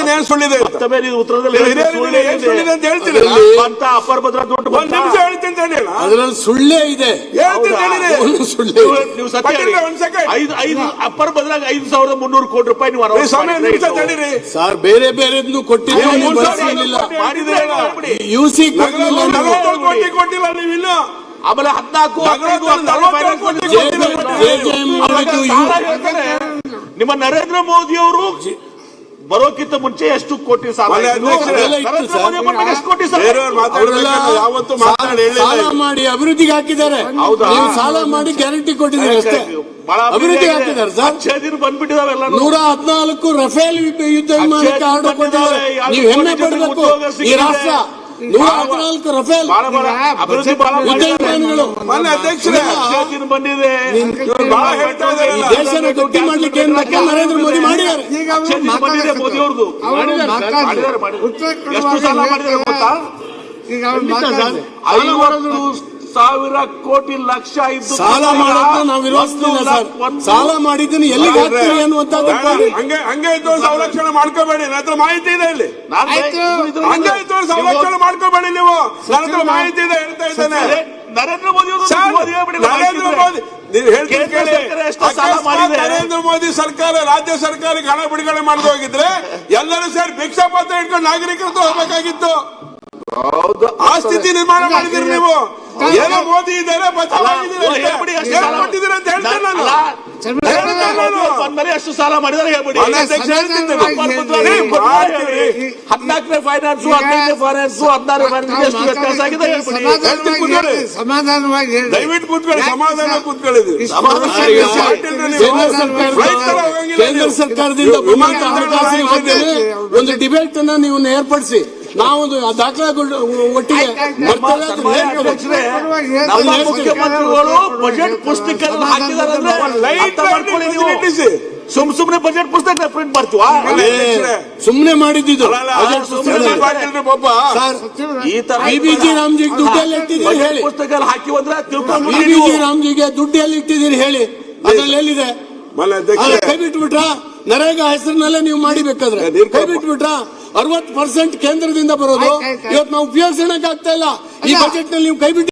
ಹೇಳ್ತೀನಿ ಏನ್ ಸುಳ್ಳಿದೆ ಉತ್ತರದಲ್ಲಿ ಅಂತ ಹೇಳ್ತೀನಿ. ಅಪ್ಪರ ಭದ್ರಾ ದುಡ್ಡು ಒಂದ್ ನಿಮಿಷ ಹೇಳ್ತೀನಿ ಅದ್ರಲ್ಲಿ ಸುಳ್ಳೇ ಇದೆ. ನೀವು ಸತ್ಯ ಅಪ್ಪರ ಭದ್ರಾಗ 5,300 ಕೋಟಿ ರೂಪಾಯಿ ನೀವು ಸರ್ ಬೇರೆ ಬೇರೆದ್ನು ಕೊಟ್ಟಿದ್ದೀವಿ. ಯುಸಿ ಕೊಟ್ಟಿಲ್ಲ ನೀವು ಇನ್ನು. ಆಮೇಲೆ 14 ನಿಮ್ಮ ನರೇಂದ್ರ ಮೋದಿ ಅವರು ಬರೋಕ್ಕಿಂತ ಮುಂಚೆ ಎಷ್ಟು ಕೋಟಿ ಸಾಲ ಮಾಡಿ ಅಭಿವೃದ್ಧಿಗೆ ಹಾಕಿದ್ದಾರೆ. ಸಾಲ ಮಾಡಿ ಗ್ಯಾರಂಟಿ ಕೊಟ್ಟಿದ್ದಾರೆ ಅಷ್ಟೇ, ಅಭಿವೃದ್ಧಿ ಹಾಕಿದ್ದಾರೆ ಸರ್. ಬಂದ್ಬಿಟ್ಟಿದಾವೆಲ್ಲ 114 ರಫೇಲ್ ಯುದ್ಧ ವಿಮಾನಕ್ಕೆ ಆರ್ಡರ್ ಕೊಟ್ಟಿದ್ದಾರೆ. ನೀವು ಹೆಮ್ಮೆ ಪಡಬೇಕು. ಈ ರಾಷ್ಟ್ರ 114 ರಫೇಲ್ ಯುದ್ಧ ವಿಮಾನಗಳು ಬಂದಿದೆ. ದೇಶನ ಗಟ್ಟಿ ಮಾಡ್ಲಿಕ್ಕೆ ನರೇಂದ್ರ ಮೋದಿ ಮಾಡಿದ್ದಾರೆ. ಮೋದಿ ಅವ್ರದ್ದು ಎಷ್ಟು ಸಾಲ ಮಾಡಿದ್ದಾರೆ ಗೊತ್ತಾ? 50,000 ಕೋಟಿ ಲಕ್ಷ ಇದ್ದು ಸಾಲ ಮಾಡೋದನ್ನ ನಾವು ವಿರೋಧಿಸ್ತಿಲ್ಲ ಸರ್. ಸಾಲ ಮಾಡಿದ್ದೀನಿ ಎಲ್ಲಿಗೆ ಹಾಕ್ತೀವಿ ಅನ್ನುವಂಥದ್ದು ಹಂಗೆ ಇದ್ದವ್ರು ಸಂರಕ್ಷಣೆ ಮಾಡ್ಕೋಬೇಡಿ. ನನ್ನ ಹತ್ರ ಮಾಹಿತಿ ಇದೆ. ಇಲ್ಲಿ ಹಂಗೆ ಇದ್ದವ್ರು ಸಂರಕ್ಷಣೆ ಮಾಡ್ಕೋಬೇಡಿ. ನೀವು ನನ್ನ ಹತ್ರ ಮಾಹಿತಿ ಇದೆ ಹೇಳ್ತಾ ಇದ್ದೇನೆ. ನರೇಂದ್ರ ಮೋದಿ ನರೇಂದ್ರ ಮೋದಿ ಸರ್ಕಾರ ರಾಜ್ಯ ಸರ್ಕಾರಕ್ಕೆ ಹಣ ಬಿಡುಗಡೆ ಮಾಡದೆ ಹೋಗಿದ್ರೆ ಎಲ್ಲರೂ ಸೇರಿ ಭಿಕ್ಷಾ ಪಾತ್ರ ಇಟ್ಕೊಂಡು ನಾಗರಿಕರು ಹೋಗಬೇಕಾಗಿತ್ತು. ಆ ಸ್ಥಿತಿ ನಿರ್ಮಾಣ ಮಾಡಿದಿರಿ ನೀವು. ಏನೋ ಮೋದಿ ಇದ್ದಾರೆ ಕೊಟ್ಟಿದ್ದೀರಿ ಅಂತ ಹೇಳ್ತೇನೆ ನಾನು. ಎಷ್ಟು ಸಾಲ ಮಾಡಿದಾರೆ ಹೇಳ್ಬಿಡಿ. 14ನೇ ಫೈನಾನ್ಸ್ 15ನೇ ಫೈನಾನ್ಸ್ 16ನೇ ಫೈನಾನ್ಸ್ ಎಷ್ಟು ವ್ಯತ್ಯಾಸ ಆಗಿದೆ ಹೇಳ್ಬಿಡಿ. ಸಮಾಧಾನವಾಗಿ ದಯವಿಟ್ಟು ಕೂತ್ಕೊಳ್ಳಿ. ಸಮಾಧಾನ ಕೂತ್ಕೊಳ್ಳಿ. ಕೇಂದ್ರ ಸರ್ಕಾರದಿಂದ ಒಂದು ಡಿಬೇಟ್ ಅನ್ನ ನೀವು ಏರ್ಪಡಿಸಿ ನಾವು ದಾಖಲೆಗಳು ಒಟ್ಟಿಗೆ ಮುಖ್ಯಮಂತ್ರಿಗಳು ಬಜೆಟ್ ಪುಸ್ತಕ ಹಾಕಿದ್ದಾರೆ. ಸುಮ್ನೆ ಬಜೆಟ್ ಪುಸ್ತಕ ಪ್ರಿಂಟ್ ಮಾಡ್ತೀವ? ಸುಮ್ನೆ ಮಾಡಿದ್ದು ಈ ತರ ಬಿಬಿಜಿ ರಾಮ್ಜಿಗೆ ದುಡ್ಡೆಲ್ಲಿ ಇಟ್ಟಿದ್ದೀರಿ ಹೇಳಿ. ಪುಸ್ತಕ ಹಾಕಿ ಬಂದ್ರೆ ಬಿಬಿಜಿ ರಾಮ್ಜಿಗೆ ದುಡ್ಡೆಲ್ಲಿ ಇಟ್ಟಿದ್ದೀರಿ ಹೇಳಿ. ಅದ್ರಲ್ಲಿ ಎಲ್ಲಿದೆ? ಕೈ ಬಿಟ್ಬಿಟ್ರ? ನರೇಗಾ ಹೆಸರಿನಲ್ಲೇ ನೀವು ಮಾಡಿಬೇಕಾದ್ರೆ ಕೈ ಬಿಟ್ಬಿಟ್ರ? 60% ಕೇಂದ್ರದಿಂದ ಬರೋದು ಇವತ್ತು ನಾವು ಉಪಯೋಗಿಸೋಣಕ್ಕೆ ಆಗ್ತಾ ಇಲ್ಲ. ಈ ಬಜೆಟ್ ನಲ್ಲಿ ನೀವು ಕೈ ಬಿಟ್ಟು